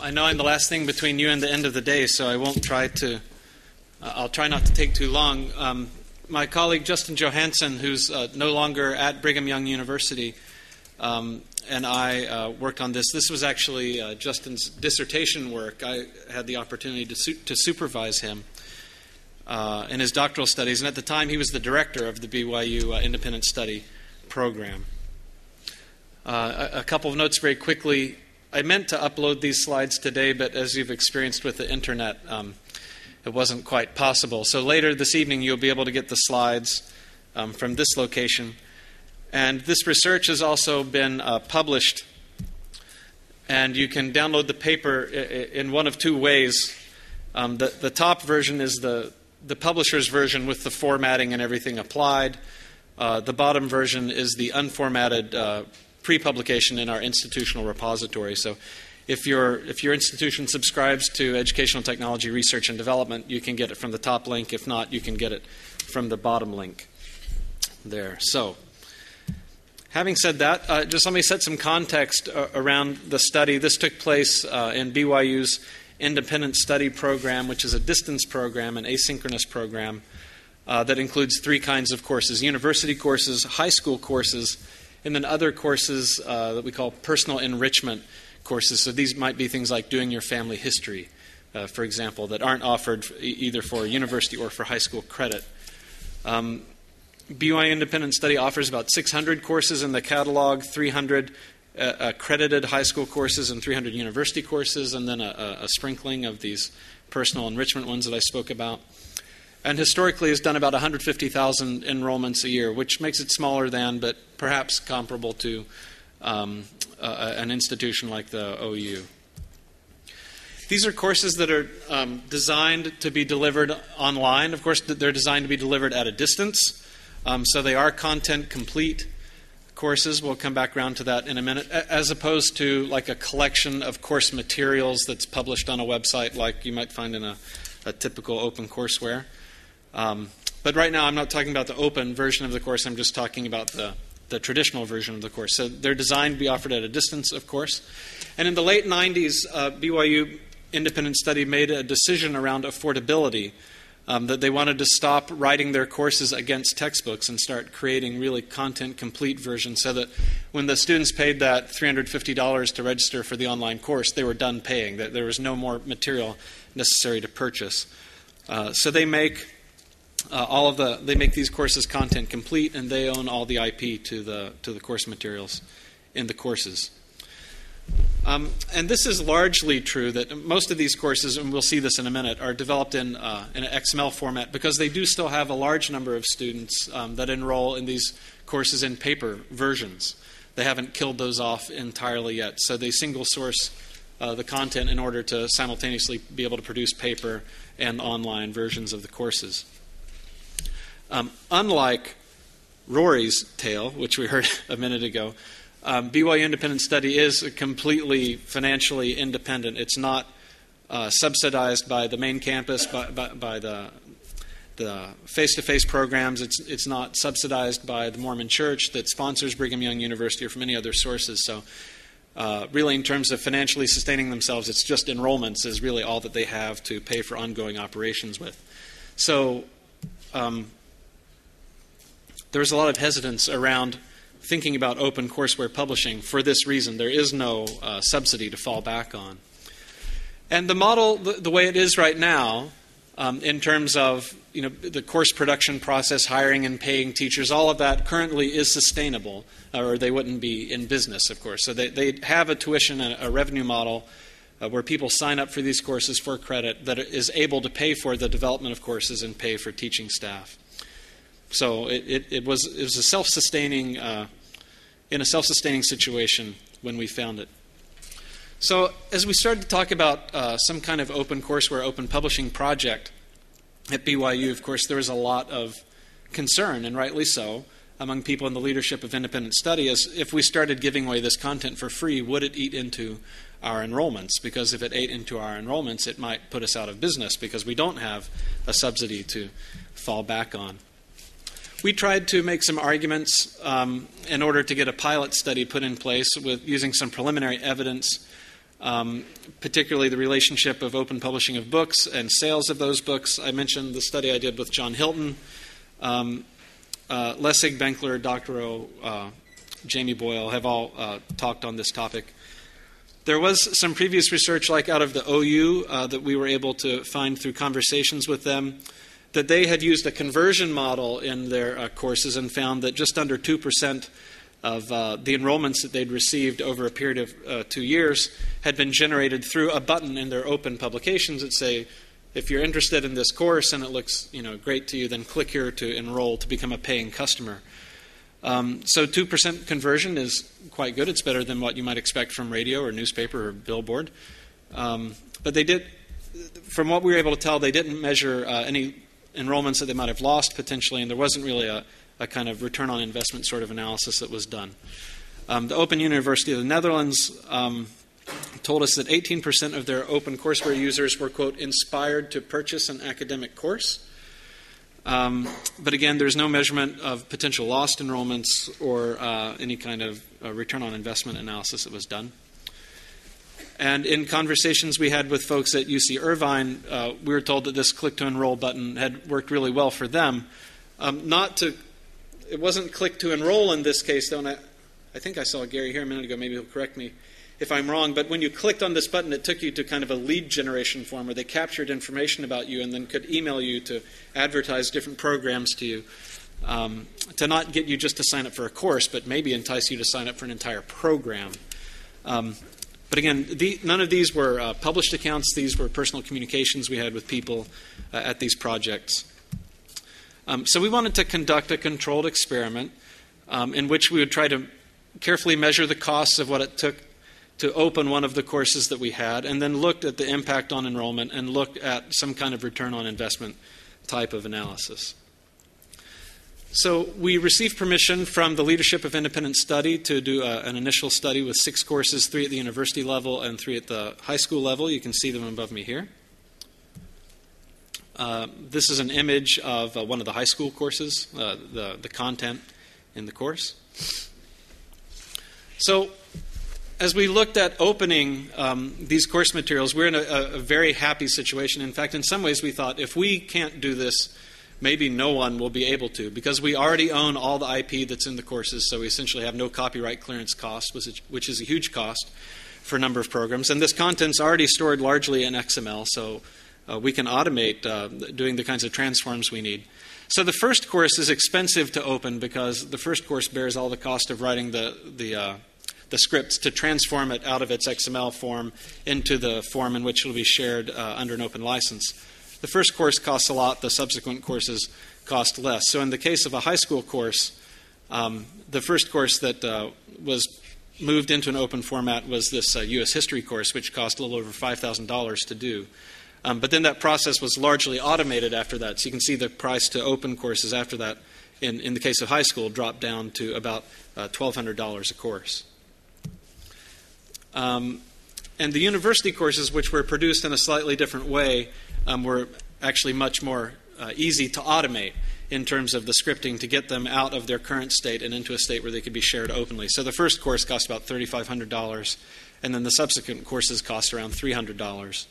I know I'm the last thing between you and the end of the day, so I won't try to. I'll try not to take too long. My colleague Justin Johansson, who's no longer at Brigham Young University, and I worked on this. This was actually Justin's dissertation work. I had the opportunity to supervise him in his doctoral studies, and at the time he was the director of the BYU Independent Study Program. A couple of notes very quickly. I meant to upload these slides today, but as you've experienced with the internet, it wasn't quite possible. So later this evening, you'll be able to get the slides from this location. And this research has also been published, and you can download the paper in one of two ways. The top version is the publisher's version with the formatting and everything applied. The bottom version is the unformatted pre-publication in our institutional repository. So if your institution subscribes to Educational Technology Research and Development, you can get it from the top link. If not, you can get it from the bottom link there. So having said that, just let me set some context around the study. This took place in BYU's Independent Study Program, which is a distance program, an asynchronous program that includes three kinds of courses: university courses, high school courses, and then other courses that we call personal enrichment courses. So these might be things like doing your family history, for example, that aren't offered either for university or for high school credit. BYU Independent Study offers about 600 courses in the catalog, 300 accredited high school courses and 300 university courses, and then a sprinkling of these personal enrichment ones that I spoke about. And historically has done about 150,000 enrollments a year, which makes it smaller than, but perhaps comparable to, an institution like the OU. These are courses that are designed to be delivered online. Of course, they're designed to be delivered at a distance, so they are content-complete courses. We'll come back around to that in a minute, as opposed to like a collection of course materials that's published on a website like you might find in a typical OpenCourseWare. But right now I'm not talking about the open version of the course, I'm just talking about the traditional version of the course. So they're designed to be offered at a distance, of course. And in the late 90s, BYU Independent Study made a decision around affordability, that they wanted to stop writing their courses against textbooks and start creating really content-complete versions, so that when the students paid that $350 to register for the online course, they were done paying, that there was no more material necessary to purchase. So they make they make these courses content complete, and they own all the IP to the course materials in the courses. And this is largely true that most of these courses, and we'll see this in a minute, are developed in an XML format because they do still have a large number of students that enroll in these courses in paper versions. They haven't killed those off entirely yet, so they single source the content in order to simultaneously be able to produce paper and online versions of the courses. Unlike Rory's tale, which we heard a minute ago, BYU Independent Study is completely financially independent. It's not subsidized by the main campus, by the face-to-face programs. It's not subsidized by the Mormon Church that sponsors Brigham Young University or from any other sources. So really, in terms of financially sustaining themselves, it's just enrollments is really all that they have to pay for ongoing operations with. So there's a lot of hesitance around thinking about OpenCourseWare publishing for this reason. There is no subsidy to fall back on. And the model, the way it is right now, in terms of the course production process, hiring and paying teachers, all of that currently is sustainable, or they wouldn't be in business, of course. So they have a tuition and a revenue model where people sign up for these courses for credit that is able to pay for the development of courses and pay for teaching staff. So it was a self-sustaining, in a self-sustaining situation when we found it. So as we started to talk about some kind of OpenCourseWare, open publishing project at BYU, of course, there was a lot of concern, and rightly so, among people in the leadership of independent study, as if we started giving away this content for free, would it eat into our enrollments? Because if it ate into our enrollments, it might put us out of business because we don't have a subsidy to fall back on. We tried to make some arguments in order to get a pilot study put in place with using some preliminary evidence particularly the relationship of open publishing of books and sales of those books. I mentioned the study I did with John Hilton, Lessig, Benkler, Doctorow, Jamie Boyle have all talked on this topic. There was some previous research, like out of the OU, that we were able to find through conversations with them, that they had used a conversion model in their courses and found that just under 2% of the enrollments that they'd received over a period of 2 years had been generated through a button in their open publications that say, if you're interested in this course and it looks great to you, then click here to enroll to become a paying customer. So 2% conversion is quite good. It's better than what you might expect from radio or newspaper or billboard. But they did, from what we were able to tell, they didn't measure any enrollments that they might have lost potentially, and there wasn't really a kind of return on investment sort of analysis that was done. The Open University of the Netherlands told us that 18% of their OpenCourseWare users were, quote, inspired to purchase an academic course. But again, there's no measurement of potential lost enrollments or any kind of return on investment analysis that was done. And in conversations we had with folks at UC Irvine, we were told that this click to enroll button had worked really well for them. It wasn't click to enroll in this case, though, and I think I saw Gary here a minute ago, maybe he'll correct me if I'm wrong, but when you clicked on this button, it took you to kind of a lead generation form where they captured information about you and then could email you to advertise different programs to you, to not get you just to sign up for a course, but maybe entice you to sign up for an entire program. But again, none of these were published accounts. These were personal communications we had with people at these projects. So we wanted to conduct a controlled experiment in which we would try to carefully measure the costs of what it took to open one of the courses that we had, and then looked at the impact on enrollment and looked at some kind of return on investment type of analysis. So we received permission from the Leadership of Independent Study to do an initial study with 6 courses, 3 at the university level and 3 at the high school level. You can see them above me here. This is an image of one of the high school courses, the content in the course. So as we looked at opening these course materials, we're in a very happy situation. In fact, in some ways we thought, if we can't do this, maybe no one will be able to, because we already own all the IP that's in the courses, so we essentially have no copyright clearance cost, which is a huge cost for a number of programs. And this content's already stored largely in XML, so we can automate doing the kinds of transforms we need. So the first course is expensive to open because the first course bears all the cost of writing the scripts to transform it out of its XML form into the form in which it will be shared under an open license. The first course costs a lot. The subsequent courses cost less. So in the case of a high school course, the first course that was moved into an open format was this U.S. history course, which cost a little over $5,000 to do. But then that process was largely automated after that. So you can see the price to open courses after that, in the case of high school, dropped down to about $1,200 a course. And the university courses, which were produced in a slightly different way, were actually much more easy to automate in terms of the scripting to get them out of their current state and into a state where they could be shared openly. So the first course cost about $3,500, and then the subsequent courses cost around $300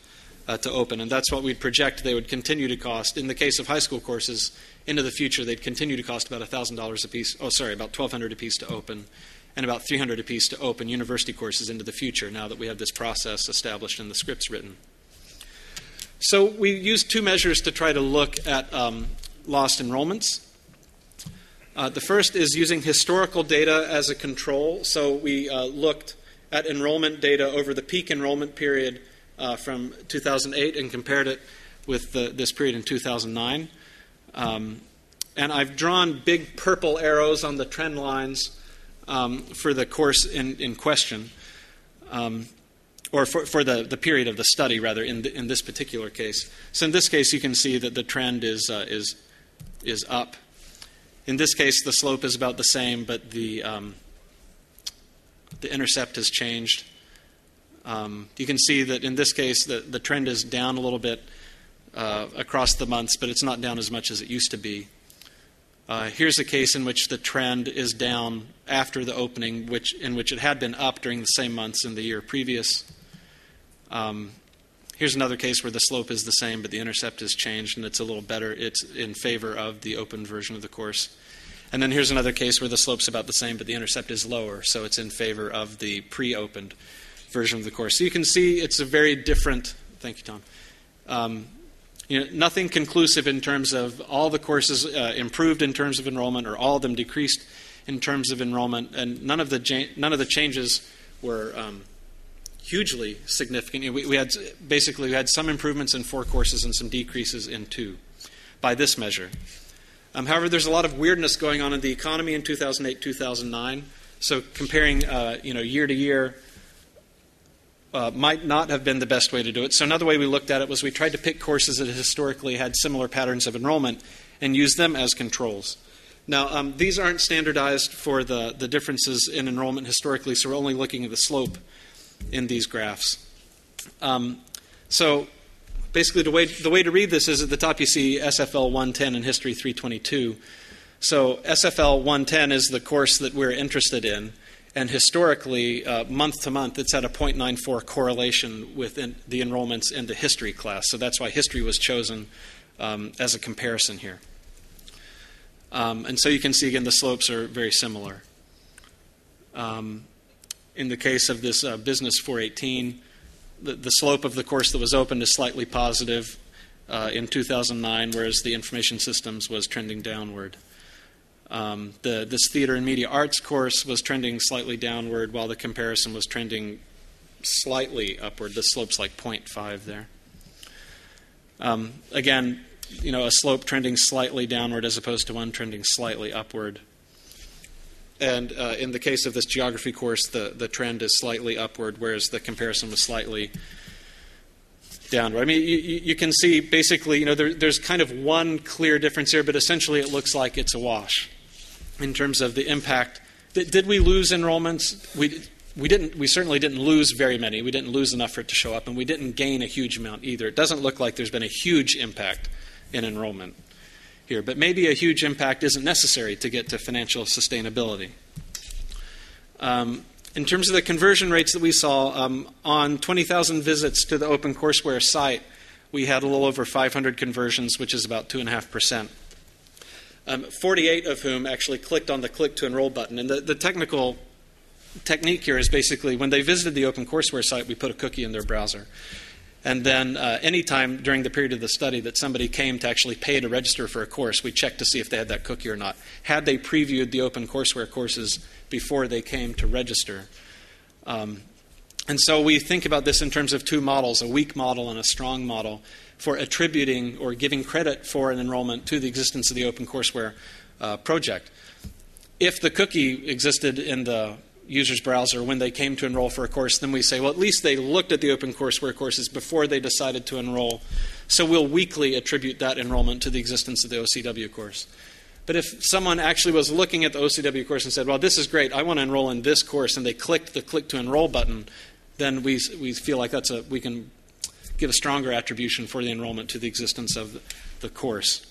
to open. And that's what we'd project they would continue to cost. In the case of high school courses, into the future, they'd continue to cost about $1,000 a piece. About $1,200 a piece to open, and about $300 a piece to open university courses into the future, now that we have this process established and the scripts written. So we used 2 measures to try to look at lost enrollments. The first is using historical data as a control. So we looked at enrollment data over the peak enrollment period from 2008 and compared it with this period in 2009. And I've drawn big purple arrows on the trend lines for the course in question, or for the period of the study, rather, in this particular case. So in this case, you can see that the trend is up. In this case, the slope is about the same, but the intercept has changed. You can see that in this case, the trend is down a little bit across the months, but it's not down as much as it used to be. Here's a case in which the trend is down after the opening, in which it had been up during the same months in the year previous. Here's another case where the slope is the same, but the intercept has changed, and it's a little better. It's in favor of the open version of the course. And then here's another case where the slope's about the same, but the intercept is lower, so it's in favor of the pre-opened version of the course. So you can see it's a very different. Thank you, Tom. Nothing conclusive in terms of all the courses improved in terms of enrollment, or all of them decreased in terms of enrollment, and none of the changes were hugely significant. We had some improvements in 4 courses and some decreases in 2 by this measure. However, there's a lot of weirdness going on in the economy in 2008-2009. So comparing year to year might not have been the best way to do it. So another way we looked at it was we tried to pick courses that historically had similar patterns of enrollment and use them as controls. Now, these aren't standardized for the differences in enrollment historically, so we're only looking at the slope in these graphs. So basically, the way to read this is at the top you see SFL 110 and History 322. So SFL 110 is the course that we're interested in, and historically, month to month, it's at a 0.94 correlation with the enrollments in the history class. So that's why history was chosen as a comparison here. And so you can see, again, the slopes are very similar. In the case of this Business 418, the slope of the course that was opened is slightly positive in 2009, whereas the information systems was trending downward. This Theater and Media Arts course was trending slightly downward, while the comparison was trending slightly upward. The slope's like 0.5 there. Again, a slope trending slightly downward as opposed to one trending slightly upward. And in the case of this geography course, the trend is slightly upward, whereas the comparison was slightly downward. I mean, you can see basically, there's kind of one clear difference here, but essentially it looks like it's a wash in terms of the impact. Did we lose enrollments? We didn't. We certainly didn't lose very many. We didn't lose enough for it to show up, and we didn't gain a huge amount either. It doesn't look like there's been a huge impact in enrollment here, but maybe a huge impact isn't necessary to get to financial sustainability. In terms of the conversion rates that we saw, on 20,000 visits to the OpenCourseWare site, we had a little over 500 conversions, which is about 2.5%. 48 of whom actually clicked on the Click to Enroll button. And the technical technique here is basically when they visited the OpenCourseWare site, we put a cookie in their browser. And then any time during the period of the study that somebody came to actually pay to register for a course, we checked to see if they had that cookie or not. Had they previewed the OpenCourseWare courses before they came to register? And so we think about this in terms of 2 models, a weak model and a strong model, for attributing or giving credit for an enrollment to the existence of the OpenCourseWare project. If the cookie existed in the user's browser when they came to enroll for a course, then we say, well, at least they looked at the OpenCourseWare courses before they decided to enroll. So we'll weakly attribute that enrollment to the existence of the OCW course. But if someone actually was looking at the OCW course and said, well, this is great, I want to enroll in this course, and they clicked the Click to Enroll button, then we feel like we can give a stronger attribution for the enrollment to the existence of the course.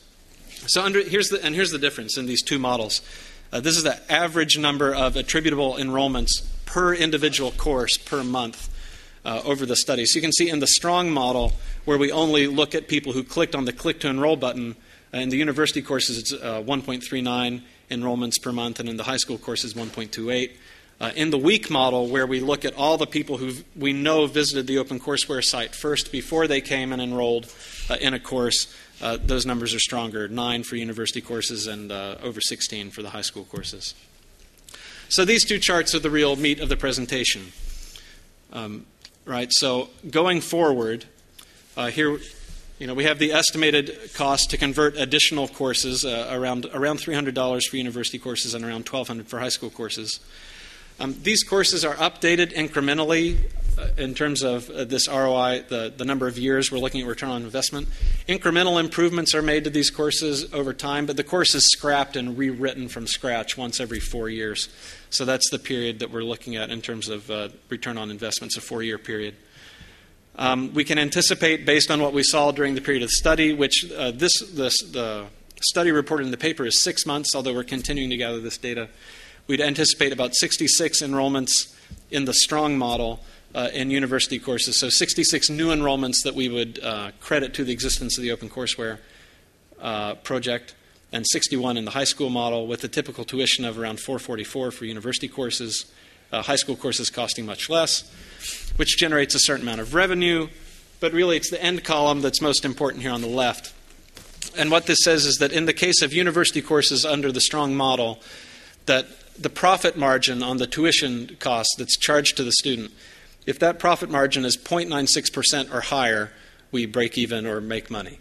So here's the difference in these 2 models. This is the average number of attributable enrollments per individual course per month over the study. So you can see in the strong model, where we only look at people who clicked on the Click to Enroll button, in the university courses it's 1.39 enrollments per month, and in the high school courses 1.28. In the weak model, where we look at all the people who we know visited the OpenCourseWare site first before they came and enrolled in a course, those numbers are stronger, 9 for university courses and over 16 for the high school courses. So these 2 charts are the real meat of the presentation. Right. So going forward, here, we have the estimated cost to convert additional courses, around $300 for university courses and around $1,200 for high school courses. These courses are updated incrementally in terms of this ROI, the number of years we're looking at return on investment. Incremental improvements are made to these courses over time, but the course is scrapped and rewritten from scratch once every 4 years. So that's the period that we're looking at in terms of return on investments, a 4-year period. We can anticipate, based on what we saw during the period of study, which the study reported in the paper is 6 months, although we're continuing to gather this data. We'd anticipate about 66 enrollments in the strong model in university courses. So 66 new enrollments that we would credit to the existence of the OpenCourseWare project, and 61 in the high school model, with a typical tuition of around $444 for university courses, high school courses costing much less, which generates a certain amount of revenue. But really, it's the end column that's most important here on the left. And what this says is that in the case of university courses under the strong model, that the profit margin on the tuition cost that's charged to the student, if that profit margin is 0.96% or higher, we break even or make money.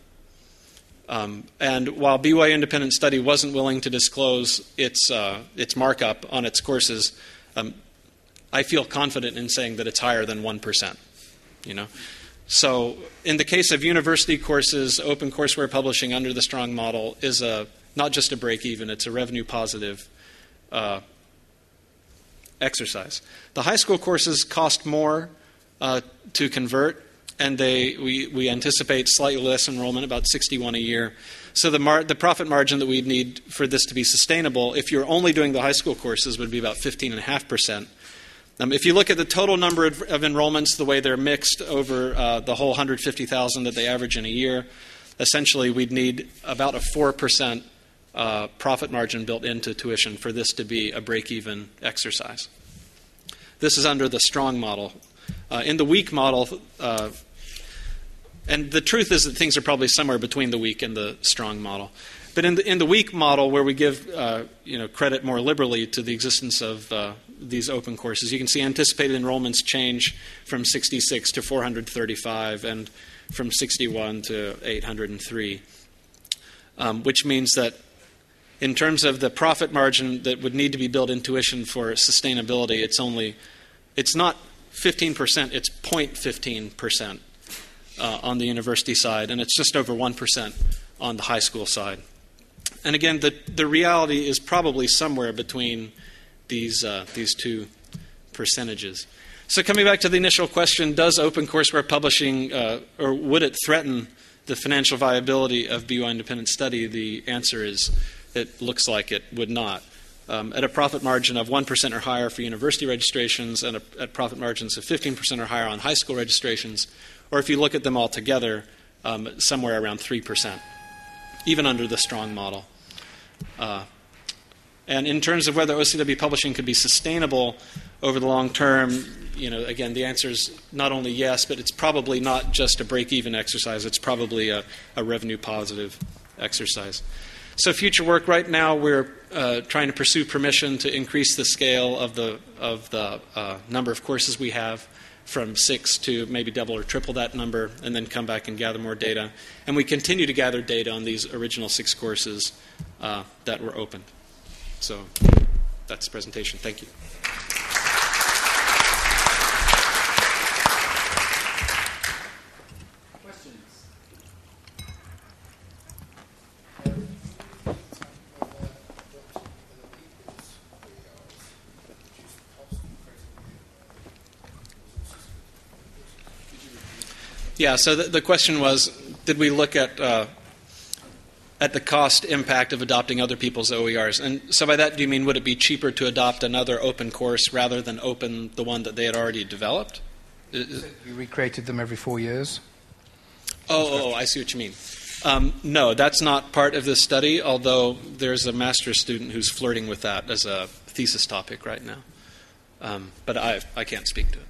And while BYU Independent Study wasn't willing to disclose its markup on its courses, I feel confident in saying that it's higher than 1%. So in the case of university courses, OpenCourseWare publishing under the strong model is not just a break-even, it's a revenue-positive exercise. The high school courses cost more to convert, and we anticipate slightly less enrollment, about 61 a year. So the profit margin that we'd need for this to be sustainable, if you're only doing the high school courses, would be about 15.5%. If you look at the total number of enrollments, the way they're mixed over the whole 150,000 that they average in a year, essentially we'd need about a 4% profit margin built into tuition for this to be a break-even exercise. This is under the strong model. In the weak model, and the truth is that things are probably somewhere between the weak and the strong model. But in the weak model, where we give credit more liberally to the existence of these open courses, you can see anticipated enrollments change from 66 to 435 and from 61 to 803, which means that in terms of the profit margin that would need to be built in tuition for sustainability, it's not 15%, it's 0.15% on the university side, and it's just over 1% on the high school side. And again, the reality is probably somewhere between these two percentages. So coming back to the initial question, does OpenCourseWare publishing, or would it threaten the financial viability of BYU Independent Study? The answer is it looks like it would not. At a profit margin of 1% or higher for university registrations, and at profit margins of 15% or higher on high school registrations, or if you look at them all together, somewhere around 3%, even under the strong model. And in terms of whether OCW publishing could be sustainable over the long term, again, the answer is not only yes, but it's probably not just a break-even exercise. It's probably a revenue-positive exercise. So future work, right now we're trying to pursue permission to increase the scale of the number of courses we have from 6 to maybe double or triple that number, and then come back and gather more data. And we continue to gather data on these original 6 courses that were open. So that's the presentation. Thank you. Yeah, so the question was, did we look at the cost impact of adopting other people's OERs? And so by that, do you mean would it be cheaper to adopt another open course rather than open the one that they had already developed? You recreated them every 4 years? Oh, I see what you mean. No, that's not part of this study, although there's a master's student who's flirting with that as a thesis topic right now. But I can't speak to it.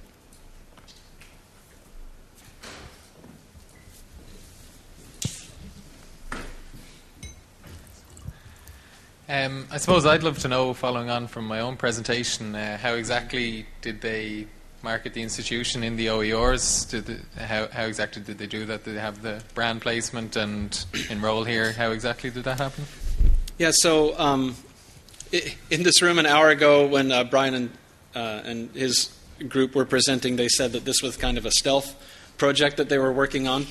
I suppose I'd love to know, following on from my own presentation, how exactly did they market the institution in the OERs? How exactly did they do that? Did they have the brand placement and enroll here? How exactly did that happen? Yeah, so in this room an hour ago when Brian and his group were presenting, they said that this was kind of a stealth project that they were working on.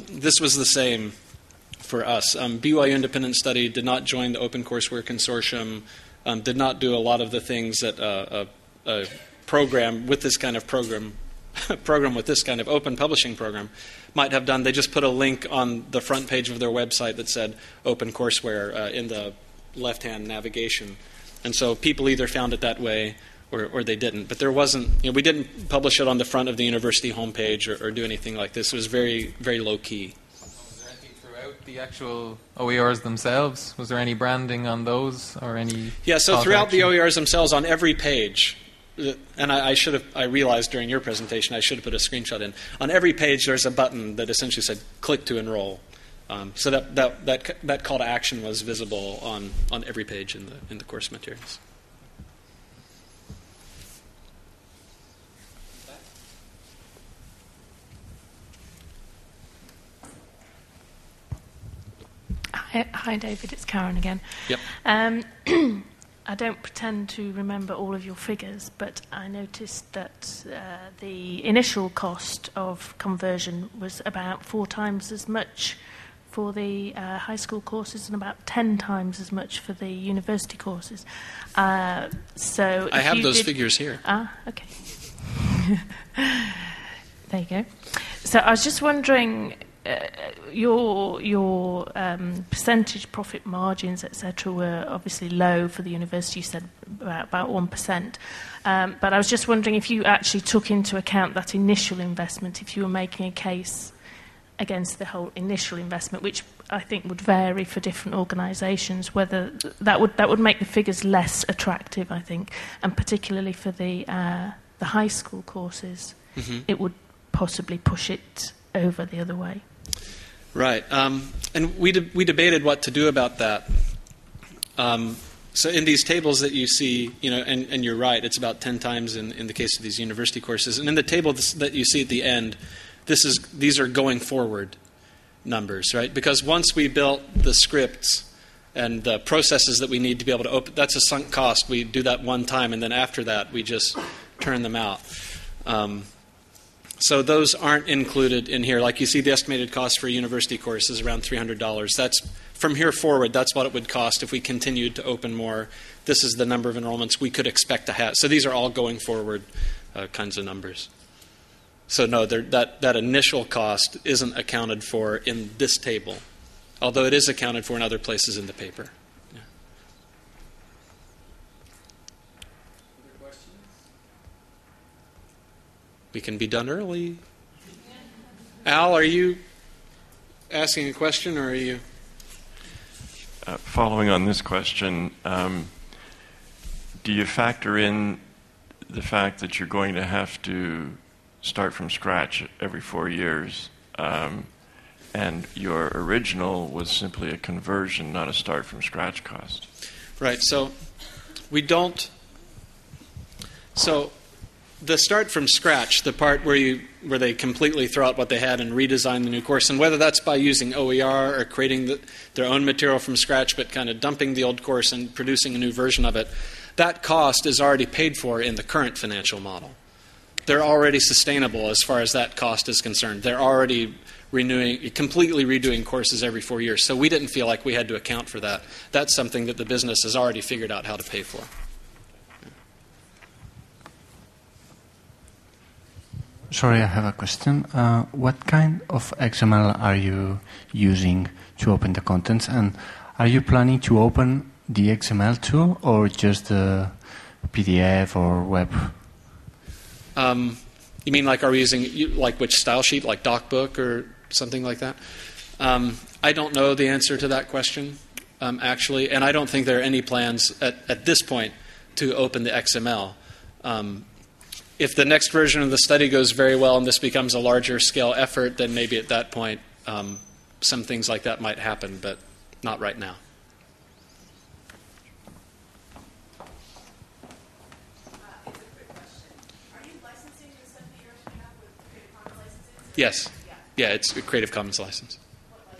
This was the same for us. BYU Independent Study did not join the OpenCourseWare Consortium, did not do a lot of the things that a program with this kind of program with this kind of open publishing program might have done. They just put a link on the front page of their website that said OpenCourseWare in the left-hand navigation. And so people either found it that way or they didn't. But there wasn't, we didn't publish it on the front of the university homepage or do anything like this. It was very, very low key. Was there anything throughout the actual OERs themselves? Was there any branding on those or any? Yeah, so throughout the OERs themselves, on every page, and I realized during your presentation I should have put a screenshot in. On every page, there's a button that essentially said "click to enroll." So that call to action was visible on every page in the course materials. Hi, David. It's Karen again. Yep. I don't pretend to remember all of your figures, but I noticed that the initial cost of conversion was about 4 times as much for the high school courses and about 10 times as much for the university courses. So I have those figures here. Okay. There you go. So I was just wondering, your percentage profit margins, etc., were obviously low for the university. You said about 1%. But I was just wondering if you actually took into account that initial investment, if you were making a case against the whole initial investment, which I think would vary for different organisations, whether that would make the figures less attractive, I think, and particularly for the high school courses, it would possibly push it over the other way. Right, and we debated what to do about that. So in these tables that you see, and you're right, it's about 10 times in the case of these university courses. And in the table that you see at the end, these are going forward numbers, right? Because once we built the scripts and the processes that we need to be able to open, that's a sunk cost. We do that one time, and then after that, we just turn them out. So those aren't included in here. Like you see, the estimated cost for a university course is around $300. That's from here forward, that's what it would cost if we continued to open more. This is the number of enrollments we could expect to have. So these are all going forward kinds of numbers. So no, that initial cost isn't accounted for in this table, although it is accounted for in other places in the paper. Yeah. Other questions? We can be done early. Al, are you asking a question, or are you? Following on this question, do you factor in the fact that you're going to have to start from scratch every 4 years, and your original was simply a conversion, not a start from scratch cost? Right. So we don't. So the start from scratch, the part where they completely throw out what they had and redesign the new course, and whether that's by using OER or creating their own material from scratch, but kind of dumping the old course and producing a new version of it, that cost is already paid for in the current financial model. They're already sustainable as far as that cost is concerned. They're already completely redoing courses every 4 years. So we didn't feel like we had to account for that. That's something that the business has already figured out how to pay for. Sorry, I have a question. What kind of XML are you using to open the contents? And are you planning to open the XML too, or just the PDF or web? You mean like, are we using like which style sheet, like DocBook or something like that? I don't know the answer to that question, actually, and I don't think there are any plans at this point to open the XML. If the next version of the study goes very well and this becomes a larger scale effort, then maybe at that point some things like that might happen, but not right now. Yes. Yeah, it's a Creative Commons license.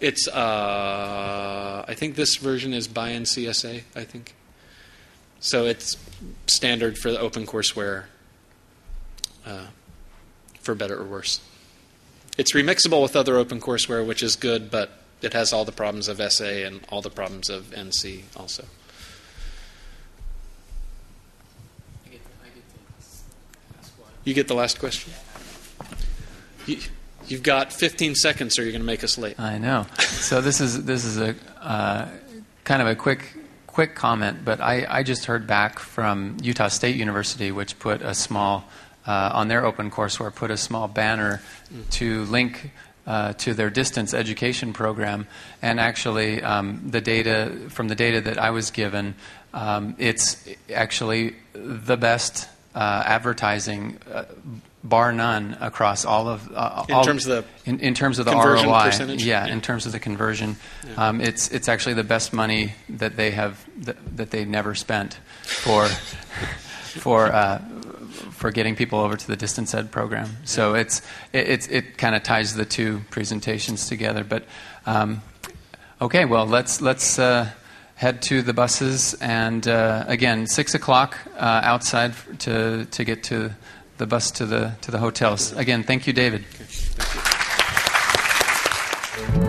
It's, I think this version is by NCSA, I think. So it's standard for the OpenCourseWare, for better or worse. It's remixable with other OpenCourseWare, which is good, but it has all the problems of SA and all the problems of NC also. You get the last question? You've got 15 seconds, or you're going to make us late. I know. So this is a kind of a quick quick comment, but I just heard back from Utah State University, which put a small, on their OpenCourseWare, put a small banner to link to their distance education program. And actually, from the data that I was given, it's actually the best advertising, bar none, across all of in terms of the conversion ROI. percentage? Yeah, in terms of the conversion, it's actually the best money that they have that they never spent for getting people over to the distance ed program. So it kind of ties the two presentations together. But okay, well let's head to the buses, and again 6 o'clock outside to get to the bus to the hotels. Again, thank you, David. Okay. Thank you.